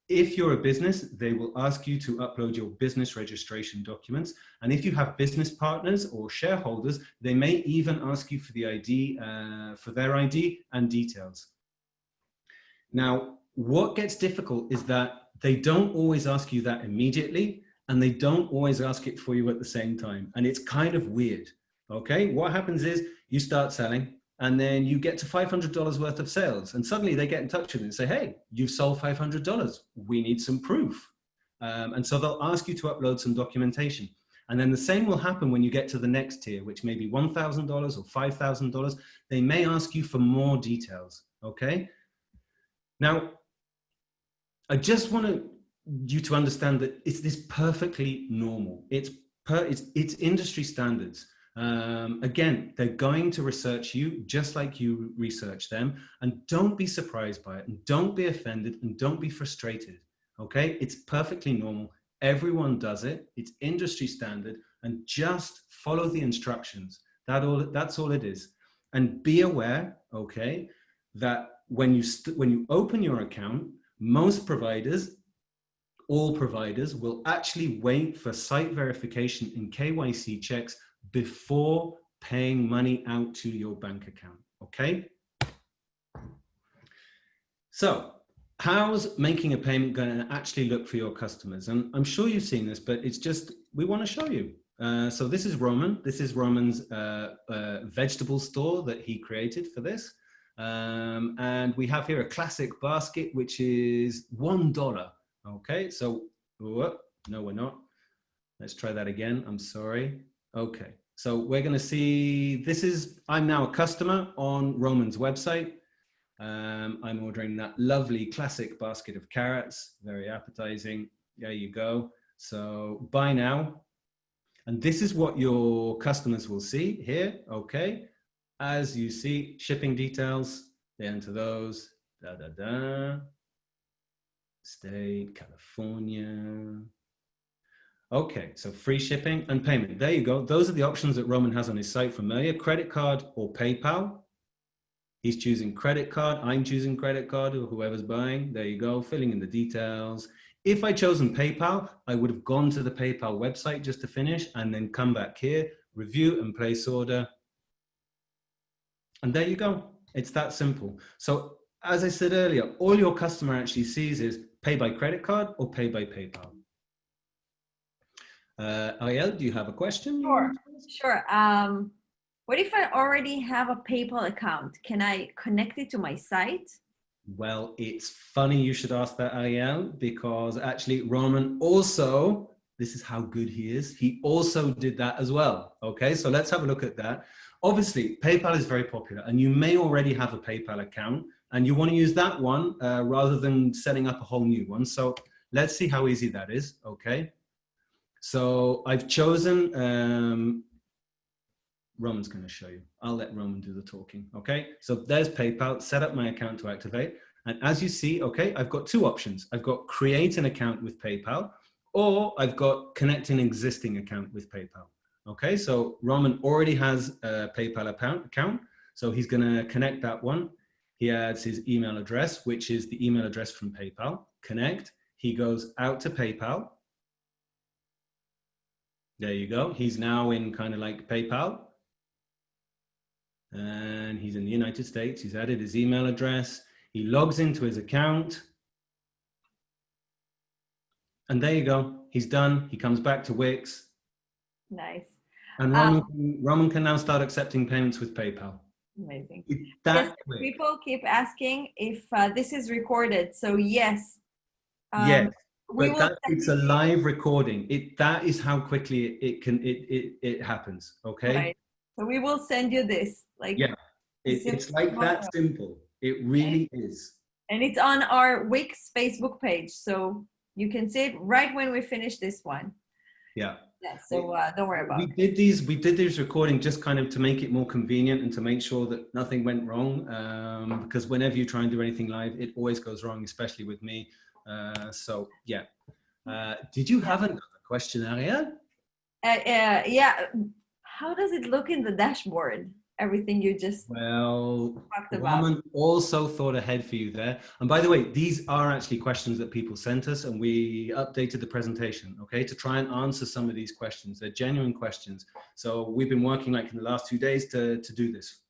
If you're a business, they will ask you to upload your business registration documents. And if you have business partners or shareholders, they may even ask you for the ID, for their ID and details. Now, what gets difficult is that they don't always ask you that immediately, and they don't always ask it for you at the same time. And it's kind of weird, okay? What happens is you start selling, and then you get to $500 worth of sales, and suddenly they get in touch with you and say, hey, you've sold $500. We need some proof. And so they'll ask you to upload some documentation. And then the same will happen when you get to the next tier, which may be $1,000 or $5,000. They may ask you for more details, okay? Now, I just want you to understand that it's perfectly normal. It's industry standards. Again, they're going to research you just like you research them, and don't be surprised by it, and don't be offended, and don't be frustrated, okay? It's perfectly normal. Everyone does it. It's industry standard, and just follow the instructions. That's all it is. And be aware, okay, that when you open your account, most providers, all providers, will actually wait for site verification and KYC checks before paying money out to your bank account, okay? So how's making a payment going to actually look for your customers? And I'm sure you've seen this, but it's just, we want to show you. So this is Roman. This is Roman's vegetable store that he created for this. And we have here a classic basket, which is $1. Okay, so, no, we're not. Let's try that again. I'm sorry. Okay, so we're going to see, I'm now a customer on Roman's website. I'm ordering that lovely classic basket of carrots, very appetizing. There you go. So buy now. And this is what your customers will see here. Okay, as you see, shipping details, they enter those, state, California. Okay, so free shipping and payment. There you go. Those are the options that Roman has on his site from earlier, credit card or PayPal. He's choosing credit card. I'm choosing credit card, or whoever's buying. There you go, filling in the details. If I'd chosen PayPal, I would have gone to the PayPal website just to finish and then come back here, review and place order. And there you go. It's that simple. So as I said earlier, all your customer actually sees is pay by credit card or pay by PayPal. Ariel, do you have a question? Sure. What if I already have a PayPal account? Can I connect it to my site? Well, it's funny you should ask that, Ariel, because actually Roman also, this is how good he is, he also did that as well. Okay, so let's have a look at that. Obviously, PayPal is very popular, and you may already have a PayPal account, and you want to use that one rather than setting up a whole new one. So let's see how easy that is. Okay, so I've chosen, Roman's going to show you. I'll let Roman do the talking. Okay, so there's PayPal, set up my account to activate. And as you see, okay, I've got two options. I've got create an account with PayPal, or I've got connect an existing account with PayPal. Okay, so Roman already has a PayPal account, so he's going to connect that one. He adds his email address, which is the email address from PayPal. Connect. He goes out to PayPal. There you go. He's now in kind of like PayPal. And he's in the United States. He's added his email address. He logs into his account. And there you go. He's done. He comes back to Wix. Nice. And Roman can now start accepting payments with PayPal. Amazing. That yes, quick. people keep asking if this is recorded. So yes. Yes. We But will it's a live recording. That is how quickly it happens. Okay. Right. So we will send you this. Like, yeah. It's like tomorrow. that simple. It really is. And it's on our Wix Facebook page. So you can see it right when we finish this one. Yeah. Yeah. So don't worry about it. We did these recording just kind of to make it more convenient and to make sure that nothing went wrong. Because whenever you try and do anything live, it always goes wrong, especially with me. So yeah. Did you have another question, Ariel? Yeah. How does it look in the dashboard? Everything you just talked about. Roman also thought ahead for you there. And by the way, these are actually questions that people sent us, and we updated the presentation, okay, to try and answer some of these questions. They're genuine questions. So we've been working like in the last 2 days to do this,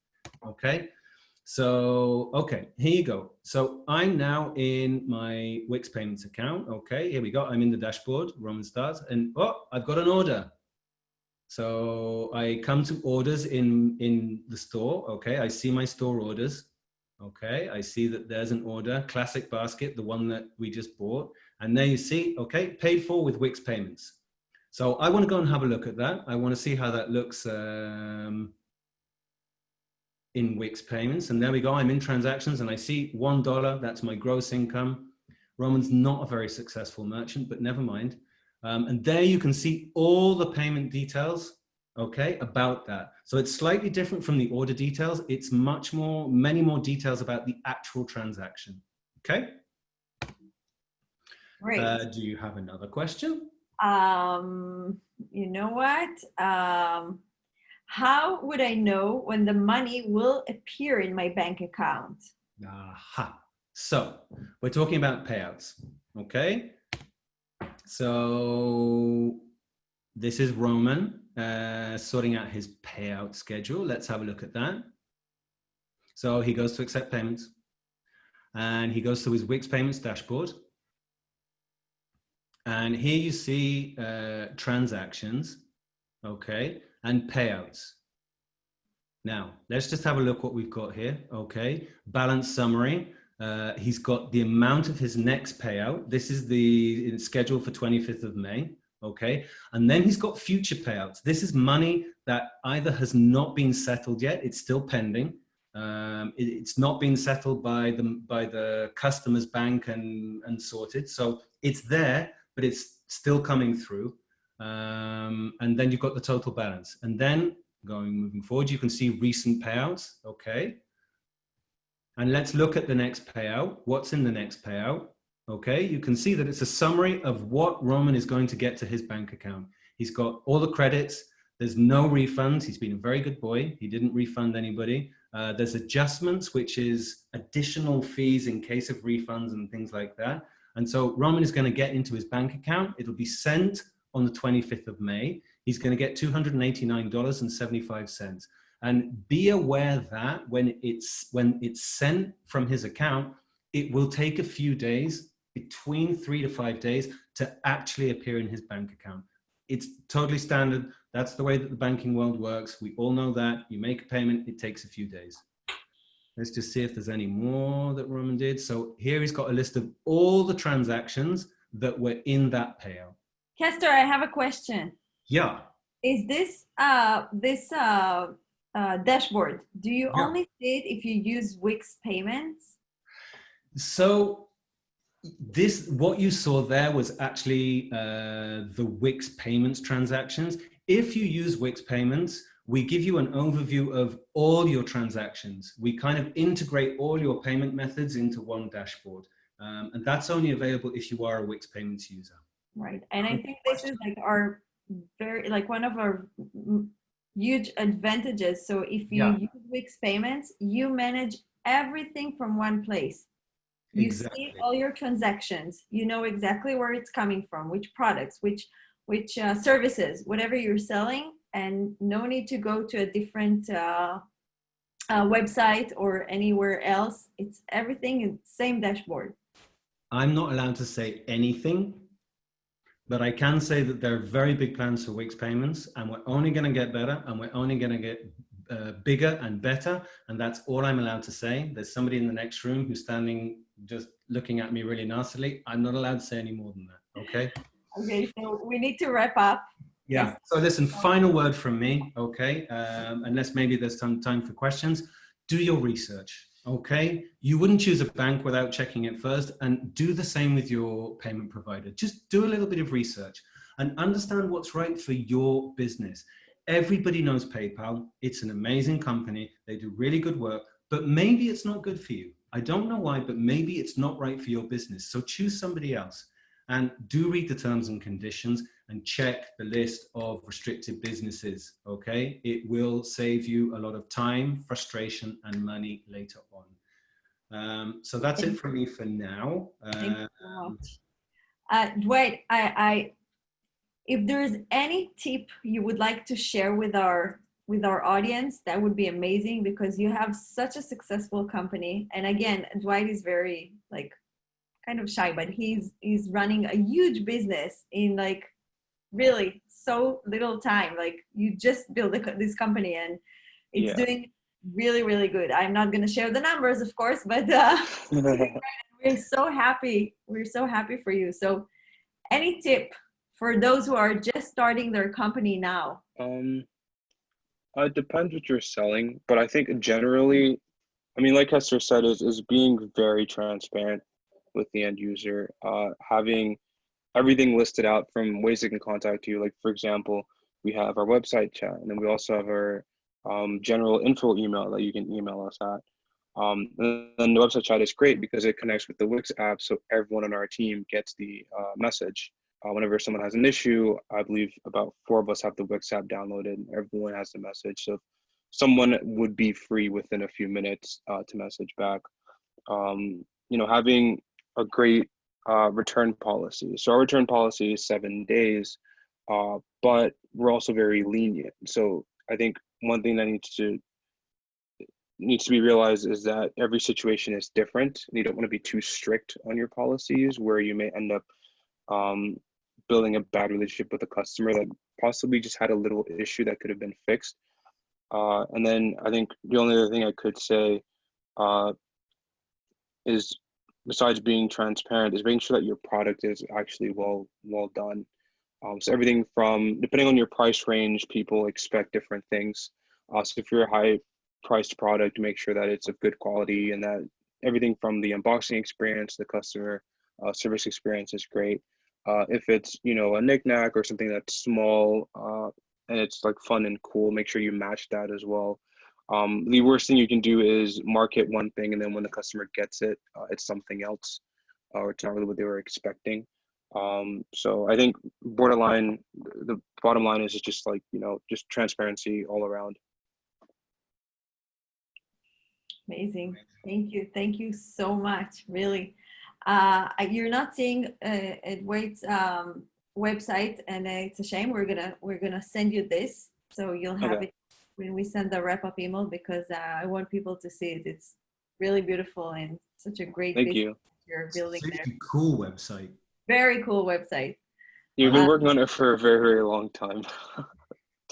okay? So, okay, here you go. So I'm now in my Wix Payments account. Okay, here we go. I'm in the dashboard. Roman starts, and oh, I've got an order. So I come to orders in the store. Okay, I see my store orders. Okay, I see that there's an order, classic basket, the one that we just bought. And there you see, okay, paid for with Wix Payments. So I want to go and have a look at that. I want to see how that looks in Wix Payments. And there we go, I'm in transactions and I see $1, that's my gross income. Roman's not a very successful merchant, but never mind. And there you can see all the payment details, okay, about that. So it's slightly different from the order details. It's many more details about the actual transaction, okay? Great. Do you have another question? You know what? How would I know when the money will appear in my bank account? Aha. So we're talking about payouts, okay? So this is Roman sorting out his payout schedule. Let's have a look at that. So he goes to accept payments and he goes to his Wix Payments dashboard. And here you see transactions, okay, and payouts. Now, let's just have a look what we've got here, okay? Balance summary. He's got the amount of his next payout. This is the schedule for 25th of May, okay? And then he's got future payouts. This is money that either has not been settled yet, it's still pending. It's not been settled by the customer's bank and sorted. So it's there, but it's still coming through. And then you've got the total balance. And then moving forward, you can see recent payouts, okay? And let's look at the next payout. What's in the next payout? Okay, you can see that it's a summary of what Roman is going to get to his bank account. He's got all the credits. There's no refunds. He's been a very good boy. He didn't refund anybody. There's adjustments, which is additional fees in case of refunds and things like that. And so Roman is going to get into his bank account. It'll be sent on the 25th of May. He's going to get $289.75. And be aware that when it's sent from his account, it will take a few days, between 3 to 5 days, to actually appear in his bank account. It's totally standard. That's the way that the banking world works. We all know that. You make a payment, it takes a few days. Let's just see if there's any more that Roman did. So here he's got a list of all the transactions that were in that payout. Kester, I have a question. Yeah. Is this dashboard, do you Yeah. only see it if you use Wix payments? So what you saw there was actually the Wix payments transactions. If you use Wix payments, we give you an overview of all your transactions. We kind of integrate all your payment methods into one dashboard. And that's only available if you are a Wix payments user. Right. And I think this is like our one of our huge advantages. So if you use Wix payments, you manage everything from one place. You see all your transactions. You know exactly where it's coming from, which products, which services, whatever you're selling, and no need to go to a different website or anywhere else. It's everything in the same dashboard. I'm not allowed to say anything, but I can say that there are very big plans for Wix payments, and we're only going to get better, and we're only going to get bigger and better. And that's all I'm allowed to say. There's somebody in the next room who's standing just looking at me really nastily. I'm not allowed to say any more than that. Okay. Okay. So we need to wrap up. Yeah. Yes. So listen, final word from me. Okay. Unless maybe there's some time for questions. Do your research. Okay. You wouldn't choose a bank without checking it first, and do the same with your payment provider. Just do a little bit of research and understand what's right for your business. Everybody knows PayPal. It's an amazing company. They do really good work, but maybe it's not good for you. I don't know why, but maybe it's not right for your business. So choose somebody else, and do read the terms and conditions and check the list of restricted businesses. Okay. It will save you a lot of time, frustration, and money later on. So that's it from me for now. Thank you so much. Dwight, if there's any tip you would like to share with our audience, that would be amazing, because you have such a successful company. And again, Dwight is very kind of shy, but he's running a huge business in really so little time. You just built this company, and it's doing really, really good. I'm not going to share the numbers, of course, but we're so happy. We're so happy for you. So any tip for those who are just starting their company now? It depends what you're selling, but I think generally, I mean, like Hester said, is being very transparent with the end user, having everything listed out from ways they can contact you. Like, for example, we have our website chat, and then we also have our general info email that you can email us at. And then the website chat is great because it connects with the Wix app, so everyone on our team gets the message. Whenever someone has an issue, I believe about 4 of us have the Wix app downloaded, and everyone has the message. So someone would be free within a few minutes to message back. Having a great return policy. So our return policy is 7 days, but we're also very lenient. So I think one thing that needs to be realized is that every situation is different. You don't want to be too strict on your policies, where you may end up building a bad relationship with a customer that possibly just had a little issue that could have been fixed. And then I think the only other thing I could say is, besides being transparent, is making sure that your product is actually well done. So everything from, depending on your price range, people expect different things. So if you're a high priced product, make sure that it's of good quality, and that everything from the unboxing experience, the customer service experience is great. If it's, a knickknack or something that's small and it's fun and cool, make sure you match that as well. The worst thing you can do is market one thing, and then when the customer gets it, it's something else, or it's not really what they were expecting. So I think the bottom line is just just transparency all around. Amazing. Thank you so much. Really. You're not seeing Dwight's website, and it's a shame. We're gonna send you this, so you'll have it when we send the wrap-up email, because I want people to see it. It's really beautiful and such a great business you're building there. Cool website. Very cool website. You've been working on it for a very, very long time.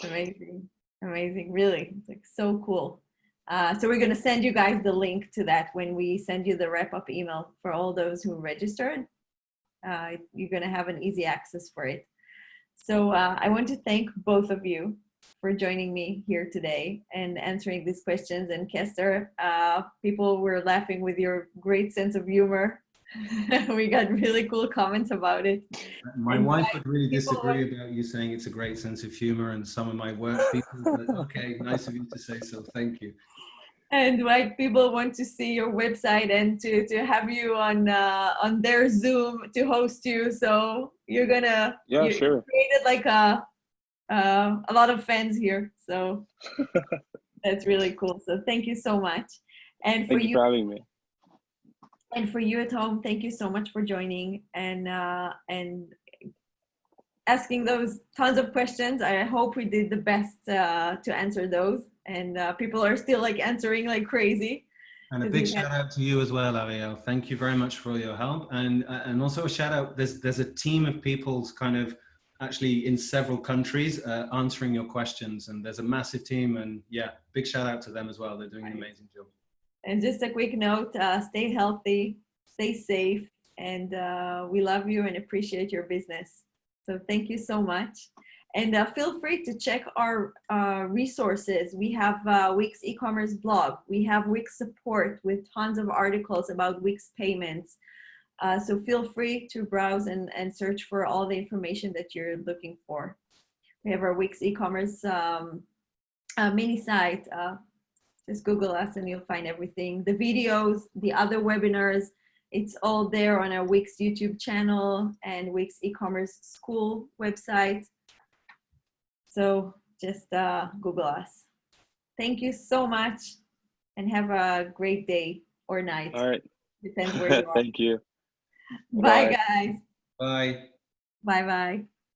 Amazing, amazing, really, it's like so cool. So we're gonna send you guys the link to that when we send you the wrap-up email for all those who registered. You're gonna have an easy access for it. So I want to thank both of you for joining me here today and answering these questions. And Kester, people were laughing with your great sense of humor. We got really cool comments about it. My wife would really disagree about you saying it's a great sense of humor, and some of my work people, but okay, nice of you to say so. Thank you. And white people want to see your website and to have you on their Zoom to host you. So you're gonna you created like a lot of fans here. So that's really cool. So thank you so much. And for Thank you for having me. And for you at home, thank you so much for joining and asking those tons of questions. I hope we did the best to answer those. And people are still like answering like crazy. And a big shout out to you as well, Ariel. Thank you very much for your help. And also a shout out, there's a team of people kind of actually in several countries answering your questions. And there's a massive team, and yeah, big shout out to them as well. They're doing an amazing job. And just a quick note, stay healthy, stay safe, and we love you and appreciate your business. So thank you so much. And feel free to check our resources. We have Wix eCommerce blog. We have Wix support with tons of articles about Wix payments. So feel free to browse and search for all the information that you're looking for. We have our Wix eCommerce mini site. Just Google us and you'll find everything. The videos, the other webinars, it's all there on our Wix YouTube channel and Wix eCommerce school website. So just Google us. Thank you so much and have a great day or night. All right. Depends where you are. Thank you. Bye, guys. Bye. Bye-bye.